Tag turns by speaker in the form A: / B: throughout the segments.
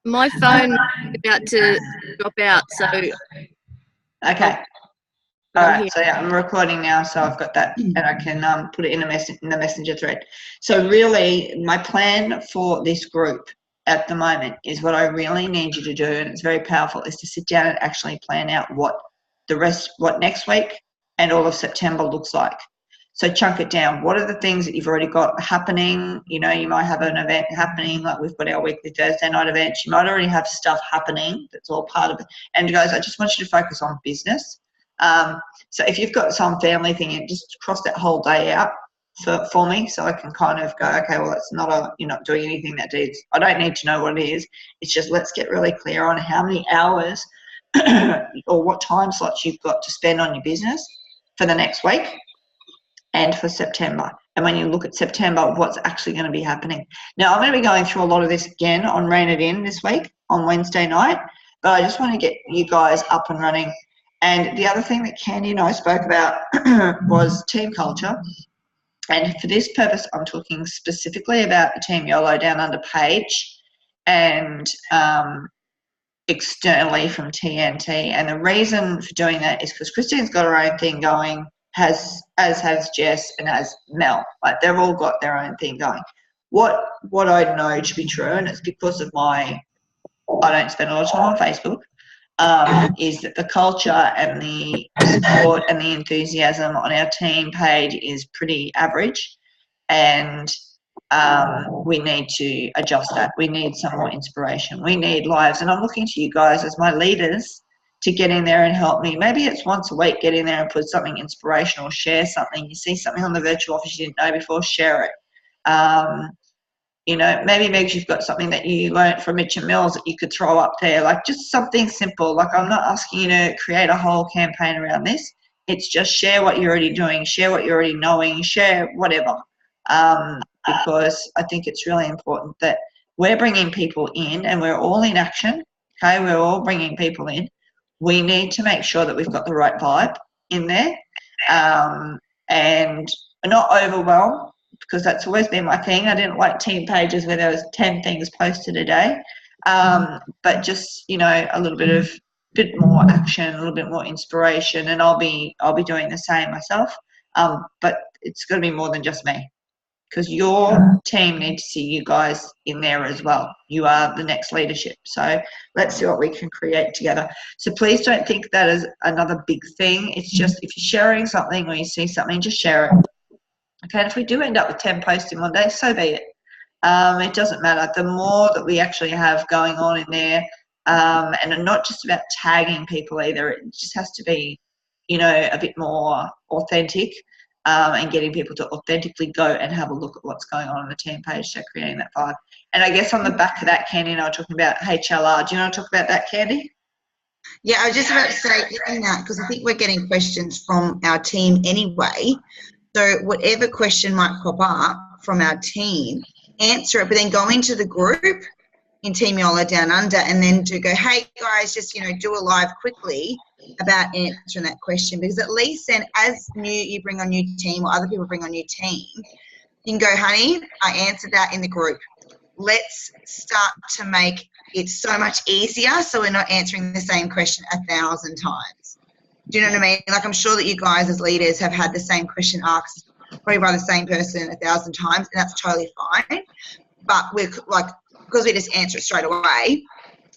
A: My phone is about to drop out, so
B: Okay.
A: but
B: All
A: I'm
B: right.
A: here.
B: So yeah, I'm recording now, so I've got that, and I can put it in the messenger thread. So really, my plan for this group at the moment is what I really need you to do, and it's very powerful, is to sit down and actually plan out what next week and all of September looks like. So chunk it down. What are the things that you've already got happening? You know, you might have an event happening, like we've got our weekly Thursday night events. You might already have stuff happening that's all part of it. And guys, I just want you to focus on business. So if you've got some family thing, just cross that whole day out for me, so I can kind of go, okay, well, it's not you're not doing anything that day. I don't need to know what it is. It's just, let's get really clear on how many hours or what time slots you've got to spend on your business for the next week and for September. And when you look at September, what's actually going to be happening. Now, I'm going to be going through a lot of this again on Rein It In this week on Wednesday night, but I just want to get you guys up and running. And the other thing that Candy and I spoke about was team culture. And for this purpose, I'm talking specifically about the Team YOLO Down Under page and externally from TNT. And the reason for doing that is because Christine's got her own thing going, as has Jess and as Mel. Like, they've all got their own thing going. What I know to be true, and it's because of I don't spend a lot of time on Facebook, is that the culture and the support and the enthusiasm on our team page is pretty average, and we need to adjust that. We need some more inspiration. We need lives, and I'm looking to you guys as my leaders to get in there and help me. Maybe it's once a week, get in there and put something inspirational, share something. You see something on the virtual office you didn't know before, share it. You know, maybe Megs, you've got something that you learnt from Mitch and Mills that you could throw up there, like just something simple. Like, I'm not asking you to create a whole campaign around this. It's just share what you're already doing, share what you're already knowing, share whatever. Because I think it's really important that we're bringing people in, and we're all in action, okay? We're all bringing people in. We need to make sure that we've got the right vibe in there, and not overwhelm, because that's always been my thing. I didn't like team pages where there was 10 things posted a day, but just, you know, a little bit more action, a little bit more inspiration, and I'll be doing the same myself. But it's got to be more than just me, because your team need to see you guys in there as well. You are the next leadership. So let's see what we can create together. So please don't think that is another big thing. It's just, if you're sharing something or you see something, just share it. Okay, and if we do end up with 10 posts in one day, so be it. It doesn't matter. The more that we actually have going on in there, and not just about tagging people either, it just has to be, you know, a bit more authentic, and getting people to authentically go and have a look at what's going on the team page, so creating that vibe. And I guess on the back of that, Candy and I were talking about HLR. Do you want to talk about that, Candy?
C: Yeah, I was just about to say that, because I think we're getting questions from our team anyway. So whatever question might pop up from our team, answer it, but then go into the group in Team YOLO Down Under and then go, hey guys, just, you know, do a live quickly about answering that question, because at least then, as you bring on new team or other people bring on new team, you can go, honey, I answered that in the group. Let's start to make it so much easier, so we're not answering the same question 1,000 times. Do you know what I mean? Like, I'm sure that you guys as leaders have had the same question asked probably by the same person 1,000 times, and that's totally fine. But we're like, because we just answer it straight away,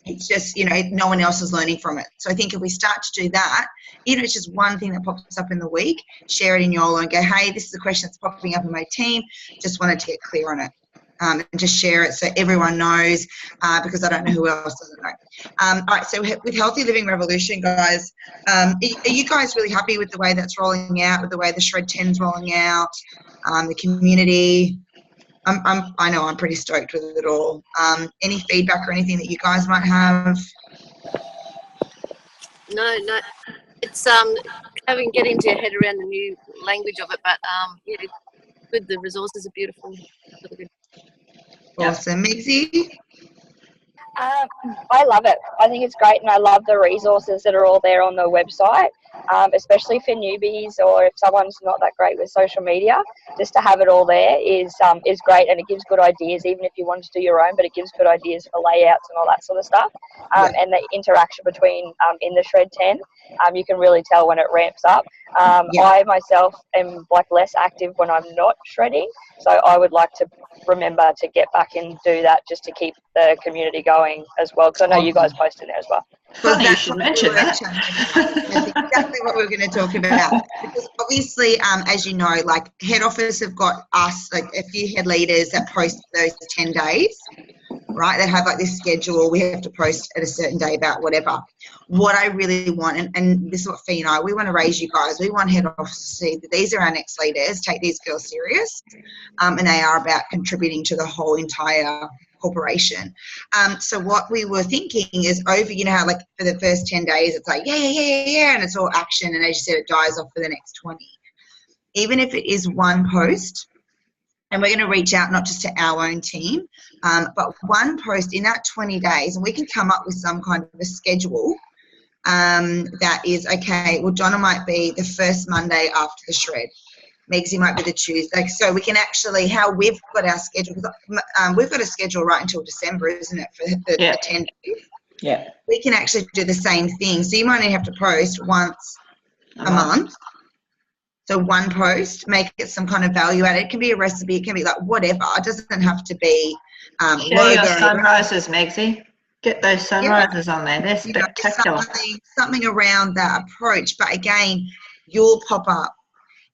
C: it's just, you know, no one else is learning from it. So I think if we start to do that, even if it's just one thing that pops up in the week, share it in YOLO and go, hey, this is a question that's popping up in my team. Just wanted to get clear on it. And just share it so everyone knows, because I don't know who else doesn't know. All right, so with Healthy Living Revolution, guys, are you guys really happy with the way that's rolling out, with the way the Shred 10's rolling out, the community? I know I'm pretty stoked with it all. Any feedback or anything that you guys might have?
A: No, it's getting to your head around the new language of it, but yeah, good. The resources are beautiful. Really good.
C: Awesome. Mixie?
D: I love it. I think it's great, and I love the resources that are all there on the website. especially for newbies or if someone's not that great with social media. Just to have it all there is great, and it gives good ideas, even if you want to do your own, but it gives good ideas for layouts and all that sort of stuff. And the interaction between in the Shred 10, you can really tell when it ramps up. I myself am like less active when I'm not shredding, so I would like to remember to get back and do that just to keep the community going as well, because I know you guys post in there as well.
B: Funny you should mention that.
C: That's exactly what we're going to talk about. Because obviously, as you know, like head office have got us, like a few head leaders that post those 10 days, right? They have like this schedule. We have to post at a certain day about whatever. What I really want, and this is what Fee and I, we want to raise you guys. We want head office to see that these are our next leaders. Take these girls serious. And they are about contributing to the whole entire corporation. So what we were thinking is over, you know how like for the first 10 days it's like yeah, and it's all action, and as you said, it dies off for the next 20. Even if it is one post, and we're going to reach out not just to our own team, but one post in that 20 days, and we can come up with some kind of a schedule that is, okay, well, Donna might be the first Monday after the shred. Megsy might be the Tuesday. So we can actually, how we've got our schedule, because we've got a schedule right until December, isn't it, for the 10 days?
B: Yeah.
C: We can actually do the same thing. So you might only have to post once a month. So one post, make it some kind of value added. It can be a recipe. It can be like whatever. It doesn't have to be
B: Share your sunrises, Megsy. Get those sunrises on there. They're spectacular.
C: Something around that approach. But again, you'll pop up.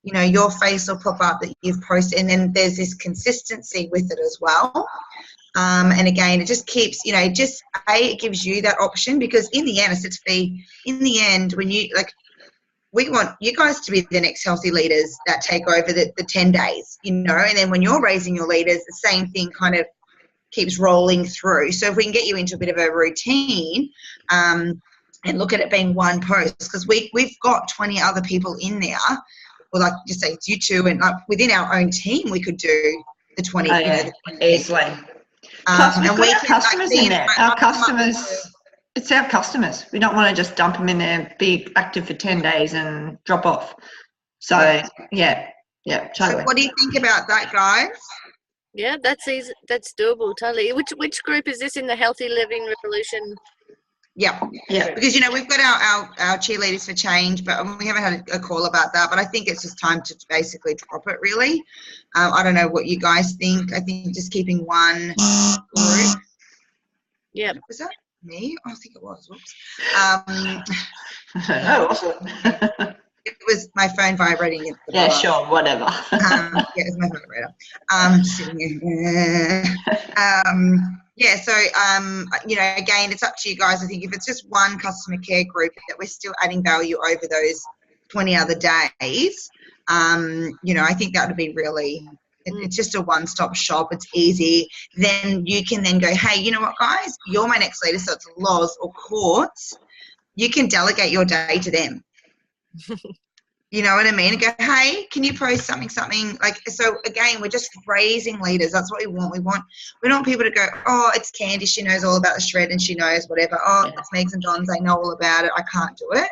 C: You know, your face will pop up that you've posted, and then there's this consistency with it as well. And again, it just keeps, you know, it gives you that option, because in the end, in the end, when you, like, we want you guys to be the next healthy leaders that take over the 10 days, you know, and then when you're raising your leaders, the same thing kind of keeps rolling through. So if we can get you into a bit of a routine, and look at it being one post, because we've got 20 other people in there. Well, like just say it's you two, and within our own team, we could do the 20.
B: Oh,
C: you know,
B: easily. Plus, we've got our customers in there. Our customers, it's our customers. We don't want to just dump them in there, be active for 10 days and drop off. So, yeah, totally.
C: So what do you think about that, guys?
A: Yeah, that's easy. That's doable, totally. Which group is this in the Healthy Living Revolution?
C: Yeah. Because, you know, we've got our cheerleaders for change, but we haven't had a call about that. But I think it's just time to basically drop it, really. I don't know what you guys think. I think just keeping one group.
A: Yeah.
C: Was that me? I think it was. Whoops.
B: No, wasn't.
C: It was my phone vibrating.
B: Yeah, sure, whatever.
C: Yeah, it's my vibrator. Sitting here. Yeah, so, you know, again, it's up to you guys. I think if it's just one customer care group that we're still adding value over those 20 other days, you know, I think that would be really, it's just a one-stop shop. It's easy. Then you can then go, hey, you know what, guys? You're my next leader, so it's laws or courts. You can delegate your day to them. You know what I mean? And go, hey, can you post something like, so again, we're just raising leaders. That's what we want. We don't want people to go, oh, it's Candy, she knows all about the shred and she knows whatever. Oh, it's Megs and Dons, they know all about it. I can't do it.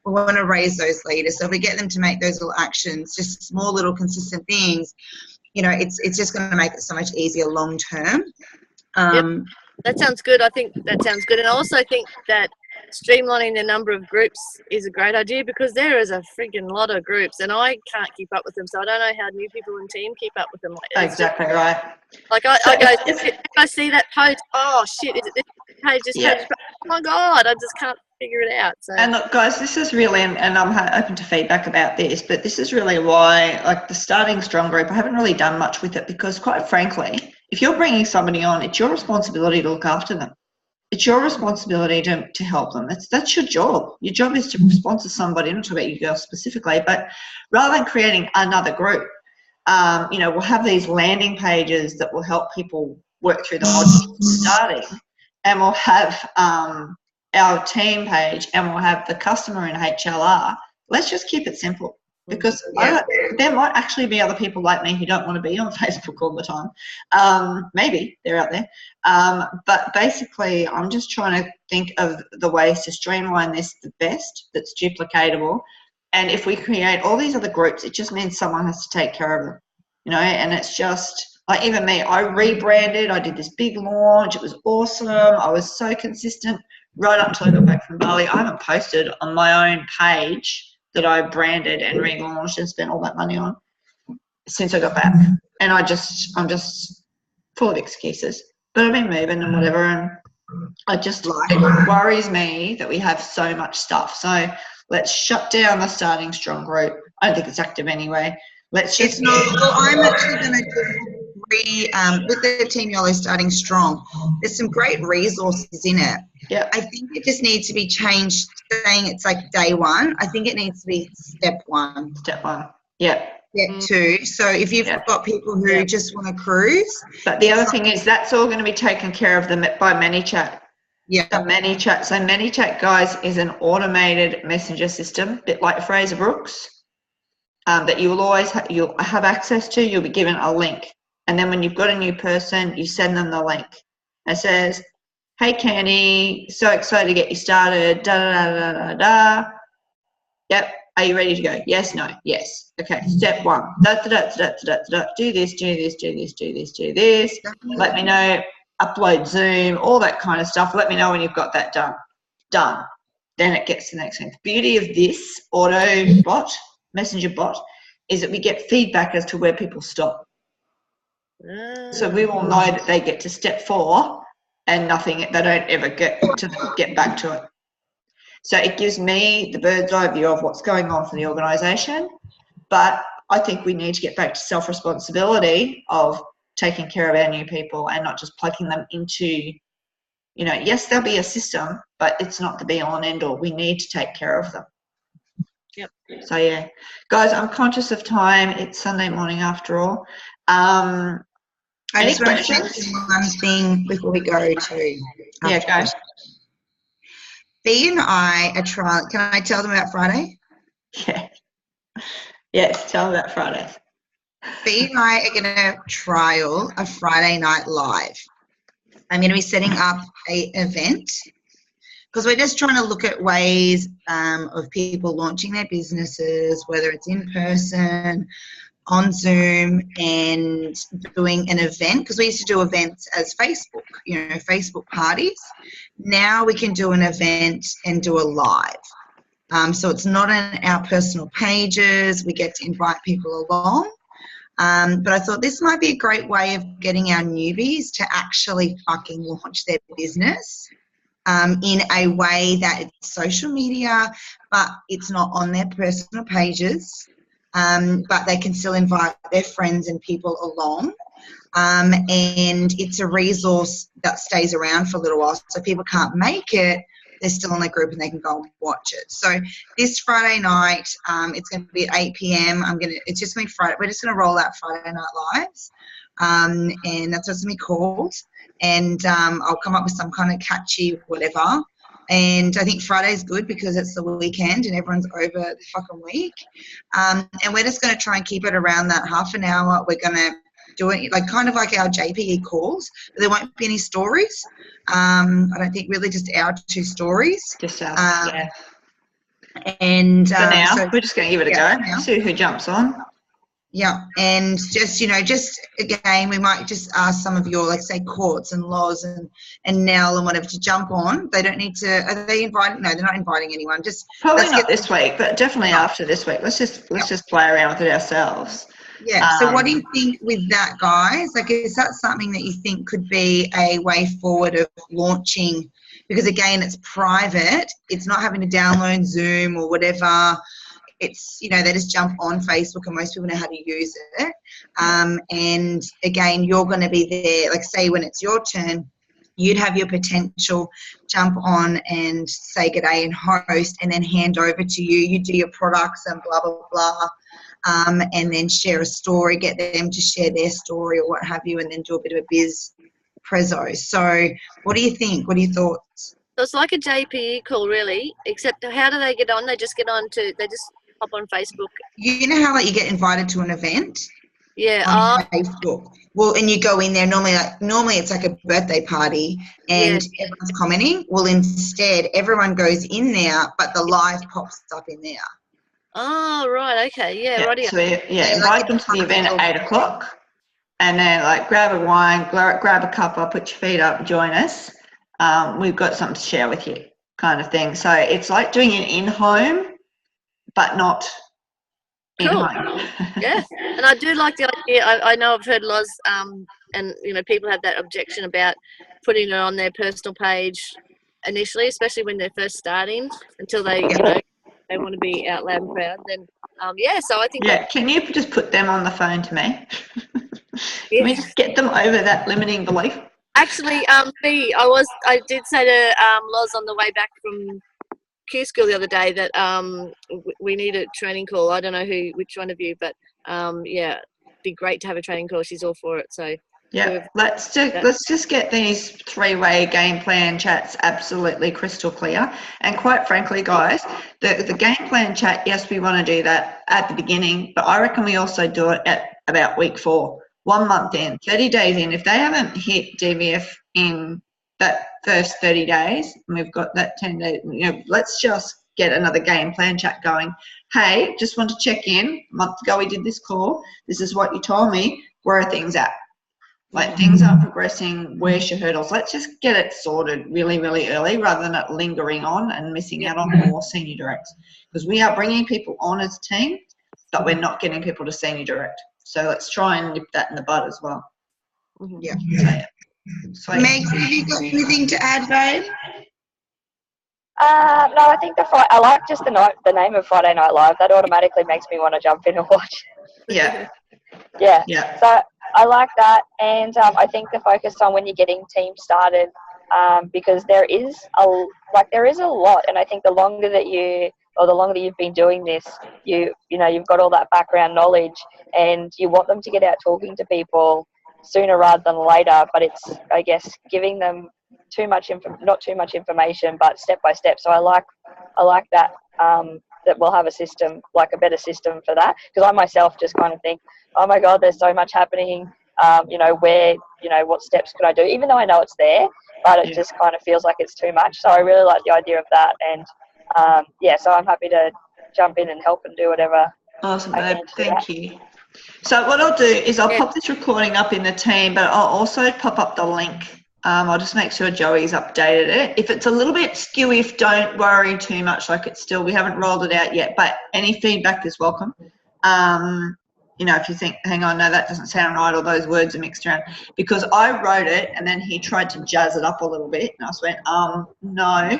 C: We want to raise those leaders. So if we get them to make those little actions, just small little consistent things, you know, it's just going to make it so much easier long term.
A: Yep. That sounds good. I think that sounds good. And I also think that streamlining the number of groups is a great idea, because there is a freaking lot of groups and I can't keep up with them. So I don't know how new people in team keep up with them. Like,
B: exactly right.
A: Like I go, if I see that post, oh shit, is it this page, this page? Oh my God, I just can't figure it out. So.
B: And look, guys, this is really, and I'm open to feedback about this, but this is really why, like the Starting Strong group, I haven't really done much with it, because quite frankly, if you're bringing somebody on, it's your responsibility to look after them. It's your responsibility to help them. That's your job. Your job is to sponsor somebody. I'm not talking about you girls specifically, but rather than creating another group, you know, we'll have these landing pages that will help people work through the modules starting, and we'll have our team page, and we'll have the customer in HLR. Let's just keep it simple, because there might actually be other people like me who don't want to be on Facebook all the time. Maybe they're out there. But basically, I'm just trying to think of the ways to streamline this the best, that's duplicatable, And if we create all these other groups, it just means someone has to take care of them, you know, and it's just like even me, I rebranded, I did this big launch, it was awesome. I was so consistent right up until I got back from Bali. I haven't posted on my own page that I branded and relaunched and spent all that money on since I got back. And I'm just full of excuses, but I've been moving and whatever. And it worries me that we have so much stuff. So let's shut down the Starting Strong group. I don't think it's active anyway.
C: It's not. Well, I'm actually going to do with the Team YOLO Starting Strong. There's some great resources in it.
B: Yeah.
C: I think it just needs to be changed, saying it's like day one. I think it needs to be step one.
B: Step one. Yeah.
C: Step two. So if you've got people who just want to cruise.
B: But the other thing is that's all going to be taken care of by ManyChat.
C: Yeah.
B: So ManyChat, guys, is an automated messenger system, a bit like Fraser Brooks, that you will always you'll have access to. You'll be given a link. And then when you've got a new person, you send them the link. It says, hey, Candy, so excited to get you started, da-da-da-da-da-da. Yep, are you ready to go? Yes, no, yes. Okay, step one, da-da-da-da-da-da-da. Do this. Let me know, upload Zoom, all that kind of stuff. Let me know when you've got that done. Then it gets to the next thing. The beauty of this messenger bot, is that we get feedback as to where people stop. So we will know that they get to step 4 and they don't ever get back to it. So it gives me the bird's eye view of what's going on for the organisation. But I think we need to get back to self-responsibility of taking care of our new people and not just plugging them into, you know, yes, there'll be a system, but it's not the be-all and end-all. We need to take care of them.
A: Yep.
B: So, yeah. Guys, I'm conscious of time. It's Sunday morning after all.
C: I just want to mention one thing before we go to.
B: Go.
C: B and I are trying. Can I tell them about Friday?
B: Yeah. Yes, tell them about Friday.
C: B and I are going to trial a Friday night live. I'm going to be setting up an event because we're just trying to look at ways of people launching their businesses, whether it's in person, on Zoom, and doing an event, because we used to do events as Facebook, Facebook parties. Now we can do an event and do a live. So it's not on our personal pages. We get to invite people along. But I thought this might be a great way of getting our newbies to actually fucking launch their business in a way that it's social media, but it's not on their personal pages. But they can still invite their friends and people along. And it's a resource that stays around for a little while. So if people can't make it, they're still in the group and they can go and watch it. So this Friday night, it's going to be at 8 p.m. It's just going to be Friday. We're just going to roll out Friday Night Lives. And that's what it's going to be called. And I'll come up with some kind of catchy whatever. And I think Friday's good because it's the weekend and everyone's over the fucking week. And we're just going to try and keep it around that half an hour. We're going to do it kind of like our JPE calls, but there won't be any stories. I don't think really just our 2 stories.
B: Just ours, yeah.
C: And
B: for now, we're just going to give it a go, see who jumps on.
C: Yeah, and just again, we might just ask some of your, like, say, Courts and Loz and Nell and whatever to jump on. They don't need to. Are they inviting? No, they're not inviting anyone. Just
B: probably not this week, but definitely after this week. Let's just play around with it ourselves.
C: Yeah. So, what do you think with that, guys? Like, is that something that you think could be a way forward of launching? Because again, it's private. It's not having to download Zoom or whatever. It's, they just jump on Facebook and most people know how to use it. And again, you're going to be there, like, say when it's your turn, you'd have your potential jump on and say good day and host and then hand over to you. You do your products and blah, blah, blah. And then share a story, get them to share their story or what have you, and then do a bit of a biz prezzo. So what do you think? What are your thoughts?
A: So it's like a JPE call, really, except how do they get on? They just hop on Facebook.
C: You know how, like, you get invited to an event?
A: Yeah.
C: On Facebook. Well, and you go in there, normally it's like a birthday party and everyone's commenting. Well, instead, everyone goes in there, but the live pops up in there.
A: Oh, right. Okay. Yeah,
B: Yeah,
A: right.
B: so we,
C: Yeah,
B: invite them to the event at 8 o'clock, and then like grab a wine, grab a cuppa, put your feet up, join us. We've got something to share with you, kind of thing. So it's like doing it in home, but not in
A: Cool.
B: home.
A: Yeah, and I do like the idea. I know I've heard Loz, and people have that objection about putting it on their personal page initially, especially when they're first starting, until they they want to be out loud and proud. Then so I think
B: Yeah, can you just put them on the phone to me?
A: yeah.
B: Can we just get them over that limiting belief?
A: Actually, I did say to Loz on the way back from Q school the other day that we need a training call. I don't know which one of you, but it'd be great to have a training call. She's all for it. So
B: yeah, let's just get these three-way game plan chats absolutely crystal clear. And quite frankly, guys, the game plan chat, yes, we want to do that at the beginning, but I reckon we also do it at about week 4, 1 month in, 30 days in. If they haven't hit DVF in that first 30 days, and we've got that 10 days, let's just get another game plan chat going. Hey, just want to check in. A month ago we did this call. This is what you told me. Where are things at? Like, things aren't progressing. Where's your hurdles? Let's just get it sorted really, really early rather than it lingering on and missing out on more senior directs. Because we are bringing people on as a team, but we're not getting people to senior direct. So let's try and nip that in the bud as well.
C: Yeah.
B: So,
C: Meg, have you got anything to add, babe?
D: No, I think I like just the name of Friday Night Live. That automatically makes me want to jump in and watch.
B: yeah.
D: Yeah. So I like that, and I think the focus on when you're getting teams started, because there is a lot, and I think the longer you've been doing this, you've got all that background knowledge, and you want them to get out talking to people sooner rather than later. But it's, I guess, giving them not too much information, but step by step. So I like that. That we'll have a system, like a better system for that, because I myself just kind of think, oh my God, there's so much happening. What steps could I do? Even though I know it's there, but it just kind of feels like it's too much. So I really like the idea of that, and so I'm happy to jump in and help and do whatever.
B: Awesome, babe. Thank you. So what I'll do is I'll pop this recording up in the team, but I'll also pop up the link. I'll just make sure Joey's updated it. If it's a little bit skewy, don't worry too much. Like, we haven't rolled it out yet, but any feedback is welcome. If you think, hang on, no, that doesn't sound right, or those words are mixed around, because I wrote it and then he tried to jazz it up a little bit, and I just went, no,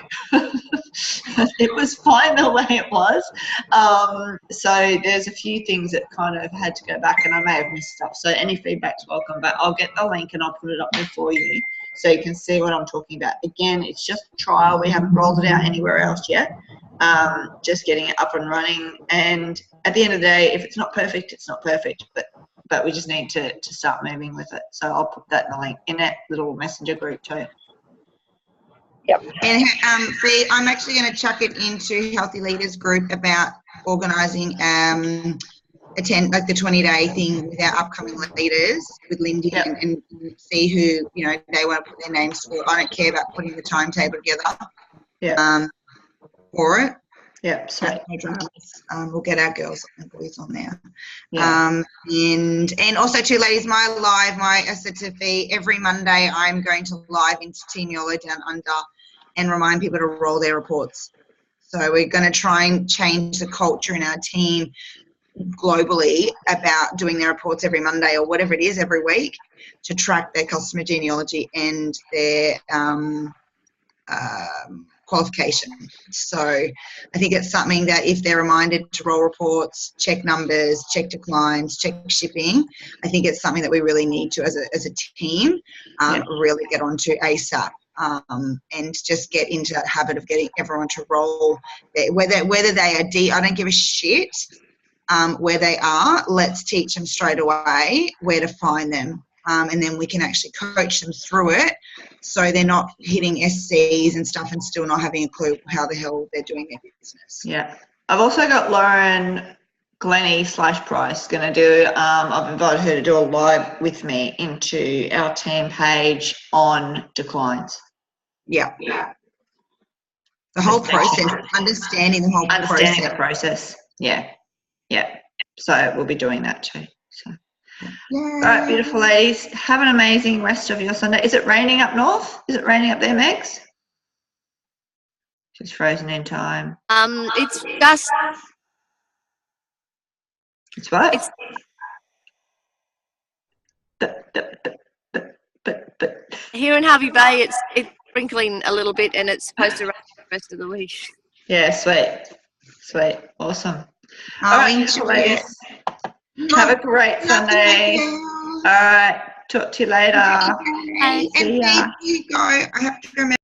B: it was fine the way it was. So there's a few things that kind of had to go back, and I may have missed stuff. So any feedback's welcome, but I'll get the link and I'll put it up there for you so you can see what I'm talking about. Again, it's just a trial. We haven't rolled it out anywhere else yet. Just getting it up and running, and at the end of the day, if it's not perfect, it's not perfect, but we just need to start moving with it. So I'll put that in the link in that little messenger group too.
D: Yep.
C: And I'm actually going to chuck it into Healthy Leaders group about organising attend like the 20-day thing with our upcoming leaders with Lindy, and see who they want to put their names for. I don't care about putting the timetable together. For it.
B: Yeah, sweet.
C: We'll get our girls and boys on there.
B: Yeah.
C: And also too, ladies, I said to Fee, every Monday I'm going to live into Team YOLO Down Under and remind people to roll their reports. So we're going to try and change the culture in our team globally about doing their reports every Monday or whatever it is every week to track their customer genealogy and their qualification. So I think it's something that if they're reminded to roll reports, check numbers, check declines, check shipping, I think it's something that we really need to, as a team, really get onto ASAP. And just get into that habit of getting everyone to roll whether they are I don't give a shit where they are. Let's teach them straight away where to find them. And then we can actually coach them through it so they're not hitting SCs and stuff and still not having a clue how the hell they're doing their business.
B: Yeah. I've also got Lauren Glennie /Price going to do, I've invited her to do a live with me into our team page on declines.
C: Yeah. The whole process, understanding the whole
B: process. Yeah. So we'll be doing that too. So.
C: Yay.
B: All right, beautiful ladies. Have an amazing rest of your Sunday. Is it raining up north? Is it raining up there, Megs? She's frozen in time.
A: It's just.
B: It's what?
A: It's
B: But.
A: here in Harvey Bay. It's sprinkling a little bit, and it's supposed to rain the rest of the week.
B: Yeah, sweet, awesome.
C: Oh,
B: All right,
C: enjoy
B: ladies.
C: it.
B: Have a great Sunday. All right, talk to you later.
C: And
B: See ya.
C: before you go, I have to remember.